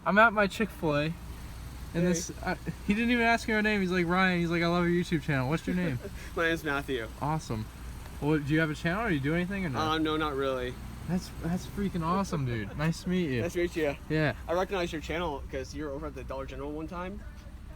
I'm at my Chick-fil-A, and this he didn't even ask me her name. He's like, Ryan. He's like, I love your YouTube channel. What's your name? My name's Matthew. Awesome. Well, do you have a channel? Or do you do anything or no? No, not really. That's freaking awesome, dude. Nice to meet you. Nice to meet you. Yeah. I recognize your channel because you were over at the Dollar General one time.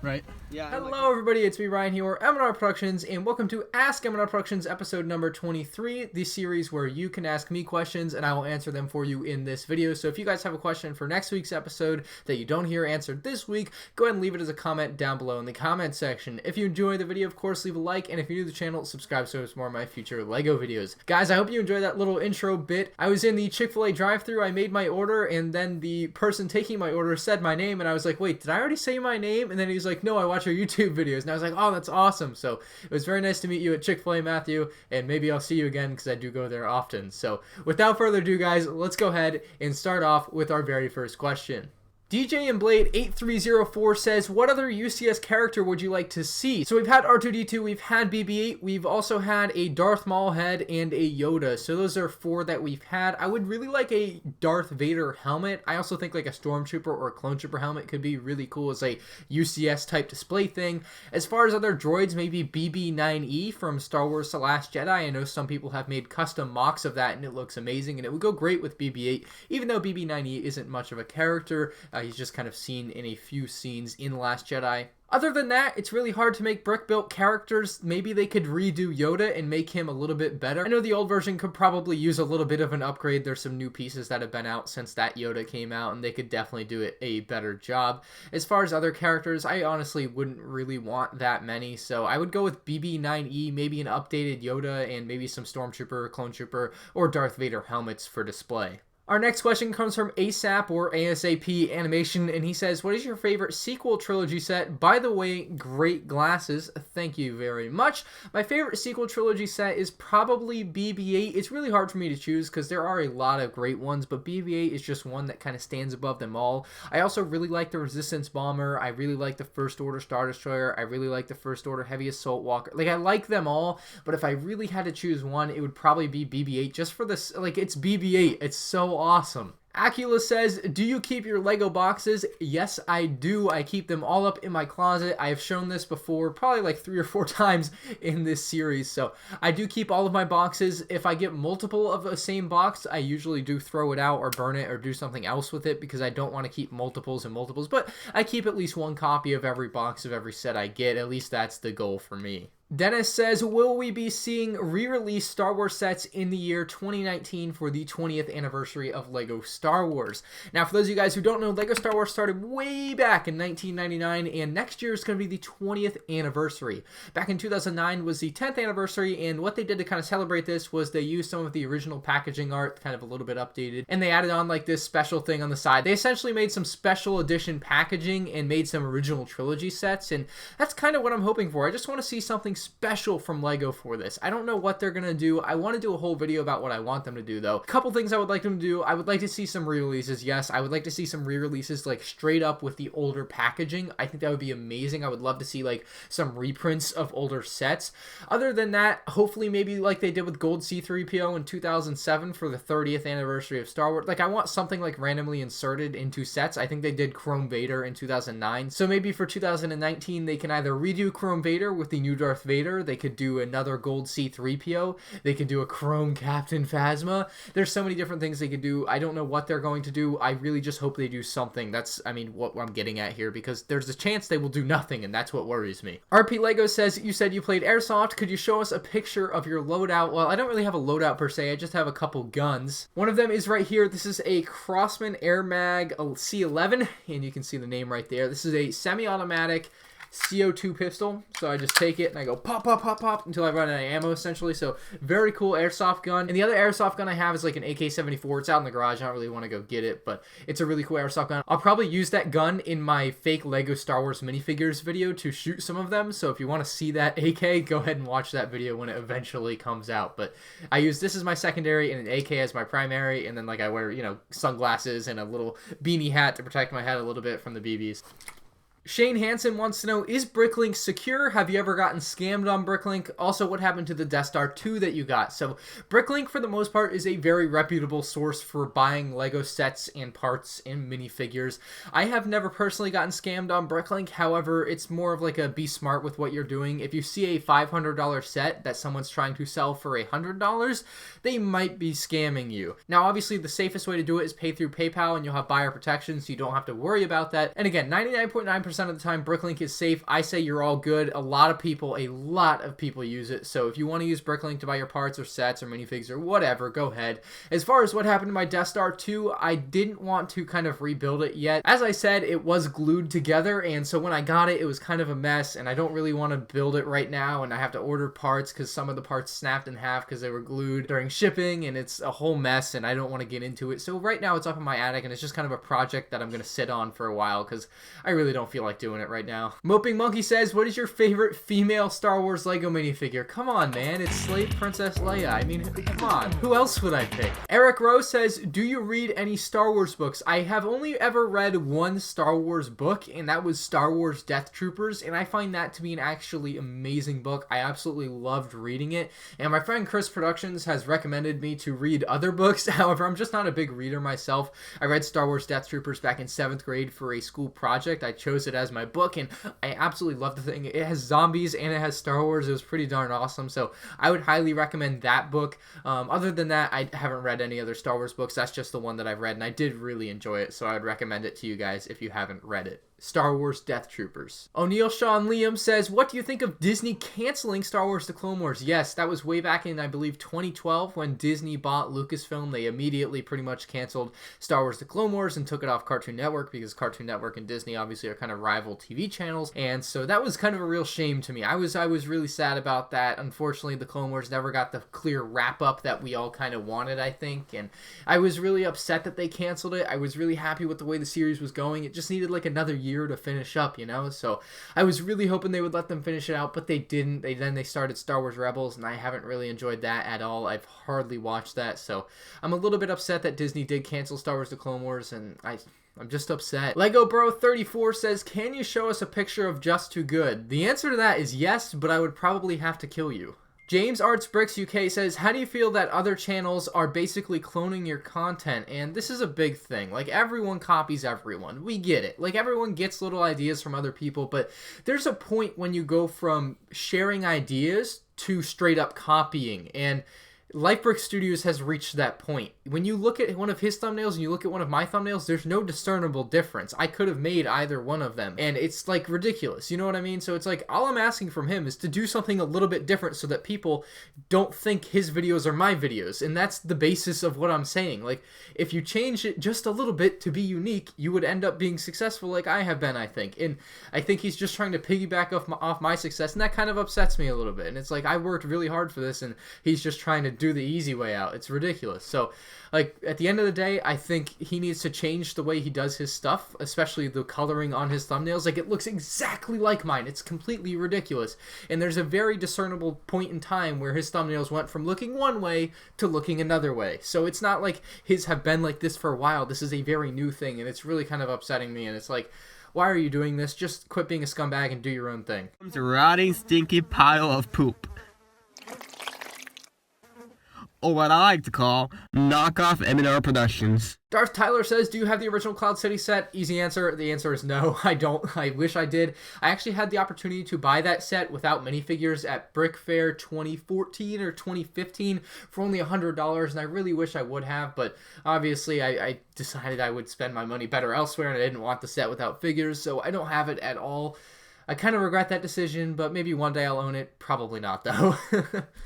Right. Yeah. Hello everybody, it's me Ryan here, MandRproductions, and welcome to Ask MandRproductions episode number 23, the series where you can ask me questions and I will answer them for you in this video. So if you guys have a question for next week's episode that you don't hear answered this week, go ahead and leave it as a comment down below in the comment section. If you enjoyed the video, of course, leave a like, and if you're new to the channel, subscribe so there's more of my future LEGO videos. Guys, I hope you enjoyed that little intro bit. I was in the Chick-fil-A drive-thru, I made my order, and then the person taking my order said my name, and I was like, wait, did I already say my name? And then he was like, no, I watch your YouTube videos. And I was like, oh, that's awesome. So it was very nice to meet you at Chick-fil-A, Matthew, and maybe I'll see you again because I do go there often. So without further ado, guys, let's go ahead and start off with our very first question. DJ and Blade 8304 says, what other UCS character would you like to see? So we've had R2-D2, we've had BB-8, we've also had a Darth Maul head and a Yoda. So those are four that we've had. I would really like a Darth Vader helmet. I also think like a Stormtrooper or a Clone Trooper helmet could be really cool as a UCS type display thing. As far as other droids, maybe BB-9E from Star Wars The Last Jedi. I know some people have made custom mocks of that and it looks amazing and it would go great with BB-8, even though BB-9E isn't much of a character. He's just kind of seen in a few scenes in The Last Jedi. Other than that, it's really hard to make brick-built characters. Maybe they could redo Yoda and make him a little bit better. I know the old version could probably use a little bit of an upgrade. There's some new pieces that have been out since that Yoda came out, and they could definitely do it a better job. As far as other characters, I honestly wouldn't really want that many, so I would go with BB-9E, maybe an updated Yoda, and maybe some Stormtrooper, Clone Trooper, or Darth Vader helmets for display. Our next question comes from ASAP or ASAP Animation, and he says, what is your favorite sequel trilogy set? By the way, great glasses. Thank you very much. My favorite sequel trilogy set is probably BB-8. It's really hard for me to choose because there are a lot of great ones, but BB-8 is just one that kind of stands above them all. I also really like the Resistance Bomber. I really like the First Order Star Destroyer. I really like the First Order Heavy Assault Walker. Like, I like them all, but if I really had to choose one, it would probably be BB-8 just for this. Like, it's BB-8. It's so awesome. Acula says, do you keep your Lego boxes? Yes, I do. I keep them all up in my closet. I have shown this before, probably like 3 or 4 times in this series. So I do keep all of my boxes. If I get multiple of the same box, I usually do throw it out or burn it or do something else with it because I don't want to keep multiples and multiples. But I keep at least one copy of every box of every set I get. At least that's the goal for me. Dennis says, will we be seeing re-release Star Wars sets in the year 2019 for the 20th anniversary of LEGO Star Wars? Now, for those of you guys who don't know, LEGO Star Wars started way back in 1999, and next year is going to be the 20th anniversary. Back in 2009 was the 10th anniversary, and what they did to kind of celebrate this was they used some of the original packaging art, kind of a little bit updated, and they added on like this special thing on the side. They essentially made some special edition packaging and made some original trilogy sets, and that's kind of what I'm hoping for. I just want to see something special from LEGO for this. I don't know what they're gonna do. I want to do a whole video about what I want them to do though. A couple things I would like them to do. I would like to see some re-releases. Yes, I would like to see some re-releases like straight up with the older packaging. I think that would be amazing. I would love to see like some reprints of older sets. Other than that, hopefully maybe like they did with Gold C-3PO in 2007 for the 30th anniversary of Star Wars. Like I want something like randomly inserted into sets. I think they did Chrome Vader in 2009. So maybe for 2019 they can either redo Chrome Vader with the new Darth Vader. They could do another gold C-3PO. They could do a chrome Captain Phasma. There's so many different things they could do. I don't know what they're going to do. I really just hope they do something. That's, I mean, what I'm getting at here, because there's a chance they will do nothing, and that's what worries me. RP Lego says, you said you played airsoft. Could you show us a picture of your loadout? Well, I don't really have a loadout per se. I just have a couple guns. One of them is right here. This is a Crossman Air Mag C11, and you can see the name right there. This is a semi-automatic CO2 pistol, so I just take it and I go pop, pop, pop, pop until I run out of ammo, essentially. So very cool airsoft gun. And the other airsoft gun I have is like an AK-74. It's out in the garage. I don't really want to go get it, but it's a really cool airsoft gun. I'll probably use that gun in my fake Lego Star Wars minifigures video to shoot some of them. So if you want to see that AK, go ahead and watch that video when it eventually comes out. But I use this as my secondary and an AK as my primary, and then like I wear, you know, sunglasses and a little beanie hat to protect my head a little bit from the BBs. Shane Hansen wants to know, is Bricklink secure? Have you ever gotten scammed on Bricklink? Also, what happened to the Death Star 2 that you got? So, Bricklink, for the most part, is a very reputable source for buying Lego sets and parts and minifigures. I have never personally gotten scammed on Bricklink. However, it's more of like a be smart with what you're doing. If you see a $500 set that someone's trying to sell for $100, they might be scamming you. Now, obviously, the safest way to do it is pay through PayPal, and you'll have buyer protection, so you don't have to worry about that. And again, 99.9% of the time, Bricklink is safe. I say you're all good. A lot of people use it. So if you want to use Bricklink to buy your parts or sets or minifigs or whatever, go ahead. As far as what happened to my Death Star 2, I didn't want to kind of rebuild it yet. As I said, it was glued together, and so when I got it, it was kind of a mess, and I don't really want to build it right now, and I have to order parts because some of the parts snapped in half because they were glued during shipping, and it's a whole mess, and I don't want to get into it. So right now it's up in my attic, and it's just kind of a project that I'm going to sit on for a while because I really don't feel like doing it right now. Moping Monkey says, what is your favorite female Star Wars Lego minifigure? Come on, man. It's Slave Princess Leia. I mean, come on. Who else would I pick? Eric Rose says, do you read any Star Wars books? I have only ever read one Star Wars book, and that was Star Wars Death Troopers, and I find that to be an actually amazing book. I absolutely loved reading it, and my friend Chris Productions has recommended me to read other books. However, I'm just not a big reader myself. I read Star Wars Death Troopers back in 7th grade for a school project. I chose it as my book, and I absolutely love the thing. It has zombies and it has Star Wars. It was pretty darn awesome, so I would highly recommend that book. Other than that, I haven't read any other Star Wars books. That's just the one that I've read, and I did really enjoy it, so I would recommend it to you guys if you haven't read it. Star Wars Death Troopers. O'Neil Sean Liam says, what do you think of Disney canceling Star Wars The Clone Wars? Yes, that was way back in, I believe, 2012 when Disney bought Lucasfilm. They immediately pretty much canceled Star Wars The Clone Wars and took it off Cartoon Network because Cartoon Network and Disney obviously are kind of rival TV channels, and so that was kind of a real shame to me. I was really sad about that. Unfortunately, The Clone Wars never got the clear wrap-up that we all kind of wanted, I think, and I was really upset that they canceled it. I was really happy with the way the series was going. It just needed like another year to finish up, you know, so I was really hoping they would let them finish it out, but they didn't. They started Star Wars Rebels, and I haven't really enjoyed that at all. I've hardly watched that, so I'm a little bit upset that Disney did cancel Star Wars The Clone Wars, and I'm just upset. Lego Bro 34 says, can you show us a picture of Just Too Good? The answer to that is yes, but I would probably have to kill you. James Arts Bricks UK says, how do you feel that other channels are basically cloning your content? And this is a big thing. Like, everyone copies everyone. We get it. Like, everyone gets little ideas from other people, but there's a point when you go from sharing ideas to straight up copying, and Lifebrick Studios has reached that point. When you look at one of his thumbnails and you look at one of my thumbnails, there's no discernible difference. I could have made either one of them, and it's like ridiculous, you know what I mean? So it's like, all I'm asking from him is to do something a little bit different so that people don't think his videos are my videos, and that's the basis of what I'm saying. Like, if you change it just a little bit to be unique, you would end up being successful like I have been, I think. And I think he's just trying to piggyback off my success, and that kind of upsets me a little bit. And it's like, I worked really hard for this, and he's just trying to do the easy way out. It's ridiculous. So, like, at the end of the day, I think he needs to change the way he does his stuff, especially the coloring on his thumbnails. Like, it looks exactly like mine. It's completely ridiculous. And there's a very discernible point in time where his thumbnails went from looking one way to looking another way. So it's not like his have been like this for a while. This is a very new thing, and it's really kind of upsetting me. And it's like, why are you doing this? Just quit being a scumbag and do your own thing. It's a rotting, stinky pile of poop. Or what I like to call knockoff M&R Productions. Darth Tyler says, do you have the original Cloud City set? Easy answer. The answer is no, I don't. I wish I did. I actually had the opportunity to buy that set without minifigures at Brick Fair 2014 or 2015 for only $100, and I really wish I would have, but obviously I decided I would spend my money better elsewhere, and I didn't want the set without figures, so I don't have it at all. I kind of regret that decision, but maybe one day I'll own it. Probably not, though.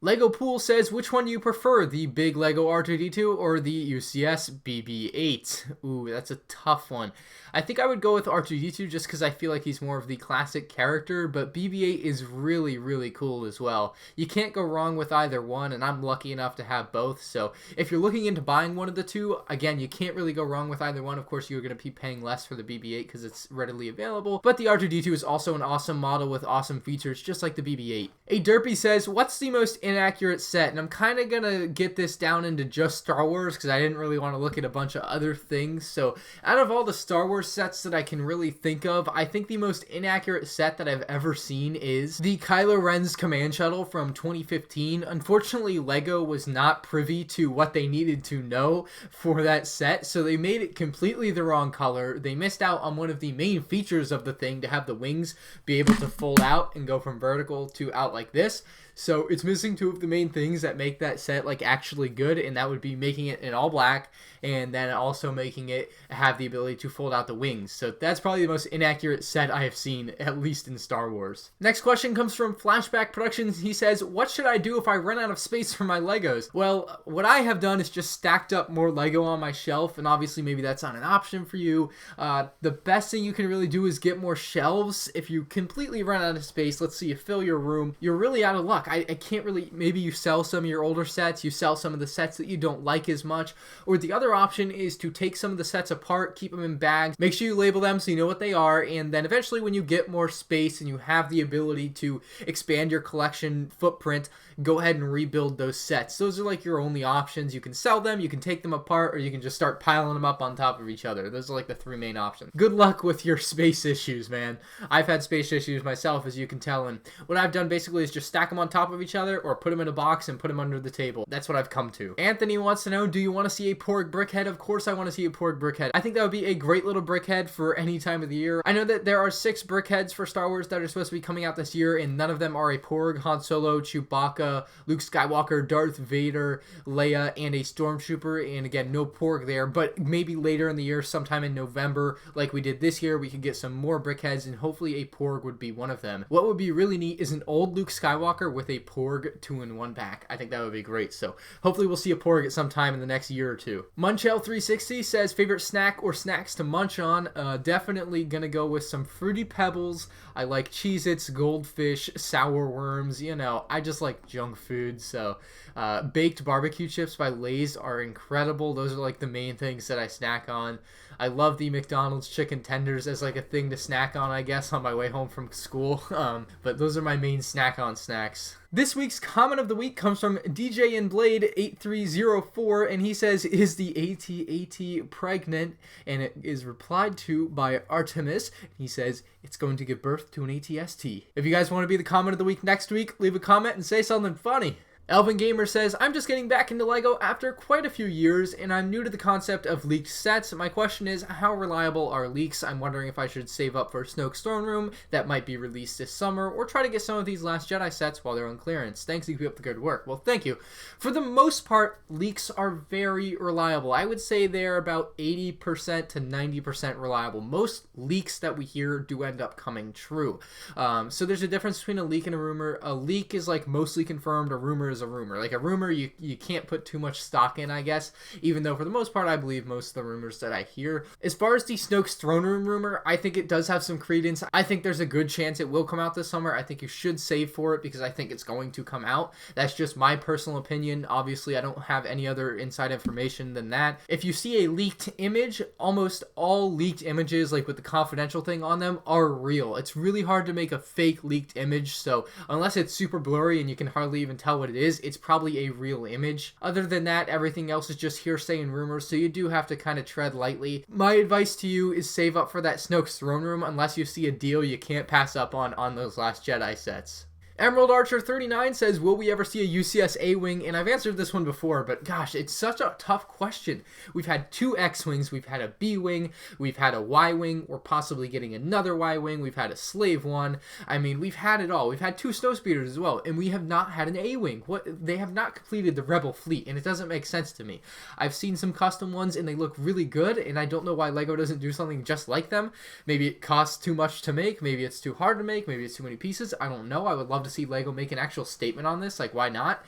Lego Pool says, which one do you prefer, the big Lego R2-D2 or the UCS BB-8? Ooh, that's a tough one. I think I would go with R2-D2 just because I feel like he's more of the classic character, but BB-8 is really, really cool as well. You can't go wrong with either one, and I'm lucky enough to have both, so if you're looking into buying one of the two, again, you can't really go wrong with either one. Of course, you're going to be paying less for the BB-8 because it's readily available, but the R2-D2 is also an awesome model with awesome features, just like the BB-8. A Derpy says, what's the most inaccurate set? And I'm kind of gonna get this down into just Star Wars because I didn't really want to look at a bunch of other things. So out of all the Star Wars sets that I can really think of, I think the most inaccurate set that I've ever seen is the Kylo Ren's command shuttle from 2015. Unfortunately, LEGO was not privy to what they needed to know for that set, so they made it completely the wrong color. They missed out on one of the main features of the thing, to have the wings be able to fold out and go from vertical to out like this. So it's missing two of the main things that make that set like actually good, and that would be making it in all black and then also making it have the ability to fold out the wings. So that's probably the most inaccurate set I have seen, at least in Star Wars. Next question comes from Flashback Productions. He says, what should I do if I run out of space for my Legos? Well, what I have done is just stacked up more Lego on my shelf, and obviously maybe that's not an option for you. The best thing you can really do is get more shelves. If you completely run out of space, let's say you fill your room, you're really out of luck. I can't really, maybe you sell some of your older sets, you sell some of the sets that you don't like as much, or the other option is to take some of the sets apart, keep them in bags, make sure you label them so you know what they are, and then eventually when you get more space and you have the ability to expand your collection footprint, go ahead and rebuild those sets. Those are like your only options. You can sell them, you can take them apart, or you can just start piling them up on top of each other. Those are like the three main options. Good luck with your space issues, man. I've had space issues myself, as you can tell, and what I've done basically is just stack them on top of each other or put them in a box and put them under the table. That's what I've come to. Anthony wants to know, do you want to see a PORG BrickHead? Of course I want to see a PORG BrickHead. I think that would be a great little BrickHead for any time of the year. I know that there are 6 BrickHeads for Star Wars that are supposed to be coming out this year, and none of them are a PORG. Han Solo, Chewbacca, Luke Skywalker, Darth Vader, Leia, and a Stormtrooper, and again, no PORG there, but maybe later in the year, sometime in November, like we did this year, we could get some more BrickHeads, and hopefully a PORG would be one of them. What would be really neat is an old Luke Skywalker with a PORG 2-in-1 pack. I think that would be great, so hopefully we'll see a PORG at some time in the next year or two. Munchel360 says, favorite snack or snacks to munch on? Definitely gonna go with some Fruity Pebbles. I like Cheez-Its, Goldfish, sour worms, you know, I just like junk food, so baked barbecue chips by Lay's are incredible. Those are like the main things that I snack on. I love the McDonald's chicken tenders as like a thing to snack on, I guess, on my way home from school. But those are my main snack on snacks. This week's comment of the week comes from DJ and Blade 8304, and he says, is the AT-AT pregnant? And it is replied to by Artemis. He says, it's going to give birth to an ATST. If you guys want to be the comment of the week next week, leave a comment and say something funny. Elvin Gamer says, I'm just getting back into LEGO after quite a few years, and I'm new to the concept of leaked sets. My question is, how reliable are leaks? I'm wondering if I should save up for Snoke's Throne Room that might be released this summer, or try to get some of these Last Jedi sets while they're on clearance. Thanks, you keep up the good work. Well, thank you. For the most part, leaks are very reliable. I would say they're about 80% to 90% reliable. Most leaks that we hear do end up coming true. So there's a difference between a leak and a rumor. A leak is like mostly confirmed, a rumor is a rumor. Like a rumor, you can't put too much stock in, I guess, even though for the most part I believe most of the rumors that I hear. As far as the Snoke's Throne Room rumor, I think it does have some credence. I think there's a good chance it will come out this summer. I think you should save for it because I think it's going to come out. That's just my personal opinion. Obviously, I don't have any other inside information than that. If you see a leaked image, almost all leaked images, like with the confidential thing on them, are real. It's really hard to make a fake leaked image, so unless it's super blurry and you can hardly even tell what it is, it's probably a real image. Other than that, everything else is just hearsay and rumors, so you do have to kind of tread lightly. My advice to you is save up for that Snoke's Throne Room unless you see a deal you can't pass up on those Last Jedi sets. Emerald Archer 39 says, will we ever see a UCS A-Wing? And I've answered this one before, but gosh, it's such a tough question. We've had 2 X-Wings, we've had a B-Wing, we've had a Y-Wing, we're possibly getting another Y-Wing, we've had a Slave One. I mean, we've had it all. We've had 2 Snowspeeders as well, and we have not had an A-Wing. They have not completed the Rebel fleet, and it doesn't make sense to me. I've seen some custom ones, and they look really good, and I don't know why LEGO doesn't do something just like them. Maybe it costs too much to make, maybe it's too hard to make, maybe it's too many pieces. I don't know. I would love to see LEGO make an actual statement on this. Like, why not?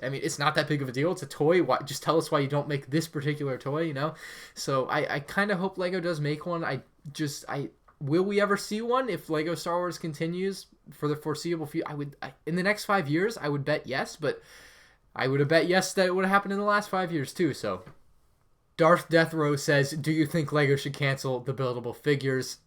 I mean, it's not that big of a deal. It's a toy. Why, just tell us why you don't make this particular toy, you know? So I kind of hope LEGO does make one. Will we ever see one if LEGO Star Wars continues for the foreseeable future? In the next 5 years, I would bet yes, but I would have bet yes that it would have happened in the last 5 years too, so Darth Death Row says, do you think LEGO should cancel the buildable figures?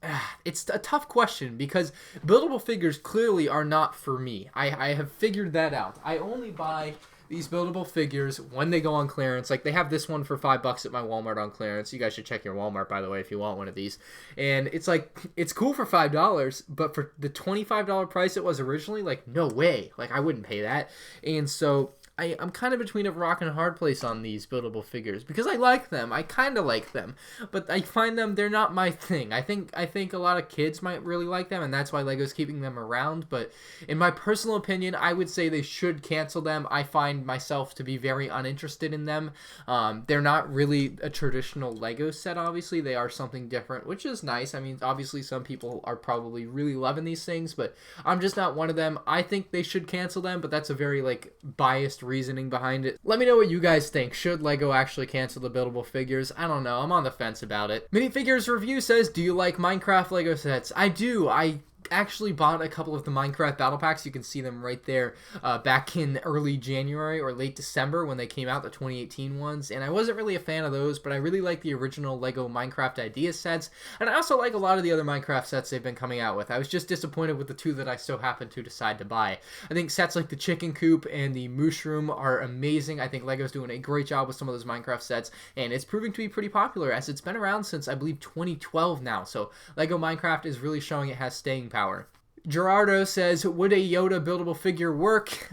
It's a tough question because buildable figures clearly are not for me. I have figured that out. I only buy these buildable figures when they go on clearance. Like, they have this one for $5 at my Walmart on clearance. You guys should check your Walmart, by the way, if you want one of these. And it's like, it's cool for $5, but for the $25 price it was originally, like, no way. Like, I wouldn't pay that. And so I'm kind of between a rock and a hard place on these buildable figures because I like them. I kind of like them, but I find them, they're not my thing. I think a lot of kids might really like them, and that's why LEGO's keeping them around. But in my personal opinion, I would say they should cancel them. I find myself to be very uninterested in them. They're not really a traditional LEGO set, obviously. They are something different, which is nice. I mean, obviously some people are probably really loving these things, but I'm just not one of them. I think they should cancel them, but that's a very, like, biased reasoning behind it. Let me know what you guys think. Should LEGO actually cancel the buildable figures? I don't know. I'm on the fence about it. Minifigures Review says, do you like Minecraft LEGO sets? I do. I actually bought a couple of the Minecraft battle packs. You can see them right there back in early January or late December when they came out, the 2018 ones, and I wasn't really a fan of those, but I really like the original LEGO Minecraft idea sets, and I also like a lot of the other Minecraft sets they've been coming out with. I was just disappointed with the two that I so happened to decide to buy. I think sets like the chicken coop and the mushroom are amazing. I think LEGO's doing a great job with some of those Minecraft sets, and it's proving to be pretty popular as it's been around since I believe 2012 now, so LEGO Minecraft is really showing it has staying power. Gerardo says, would a Yoda buildable figure work?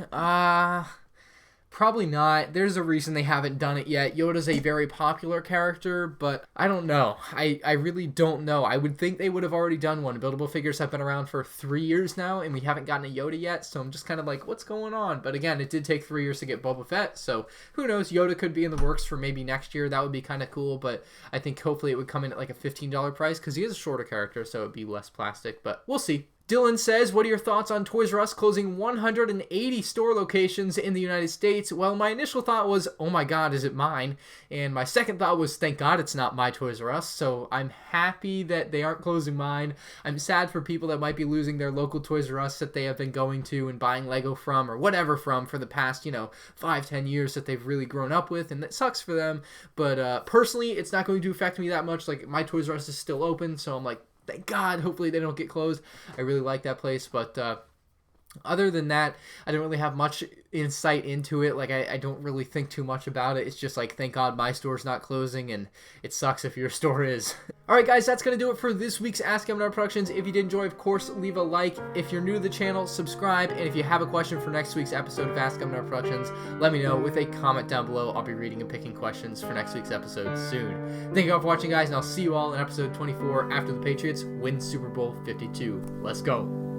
Probably not. There's a reason they haven't done it yet. Yoda's a very popular character, but I don't know. I really don't know. I would think they would have already done one. Buildable figures have been around for 3 years now, and we haven't gotten a Yoda yet, so I'm just kind of like, what's going on? But again, it did take 3 years to get Boba Fett, so who knows? Yoda could be in the works for maybe next year. That would be kind of cool, but I think hopefully it would come in at like a $15 price, because he is a shorter character, so it would be less plastic, but we'll see. Dylan says, what are your thoughts on Toys R Us closing 180 store locations in the United States? Well, my initial thought was, oh my god, is it mine? And my second thought was, thank god it's not my Toys R Us. So I'm happy that they aren't closing mine. I'm sad for people that might be losing their local Toys R Us that they have been going to and buying Lego from or whatever from for the past, 5-10 years that they've really grown up with, and that sucks for them. But personally, it's not going to affect me that much. Like, my Toys R Us is still open, so I'm like, thank God, hopefully they don't get closed. I really like that place, but other than that, I don't really have much insight into it. Like, I don't really think too much about it. It's just like, thank God my store's not closing, and it sucks if your store is. Alright guys, that's going to do it for this week's Ask MandRproductions. If you did enjoy, of course, leave a like. If you're new to the channel, subscribe. And if you have a question for next week's episode of Ask MandRproductions, let me know with a comment down below. I'll be reading and picking questions for next week's episode soon. Thank you all for watching, guys, and I'll see you all in episode 24 after the Patriots win Super Bowl 52. Let's go.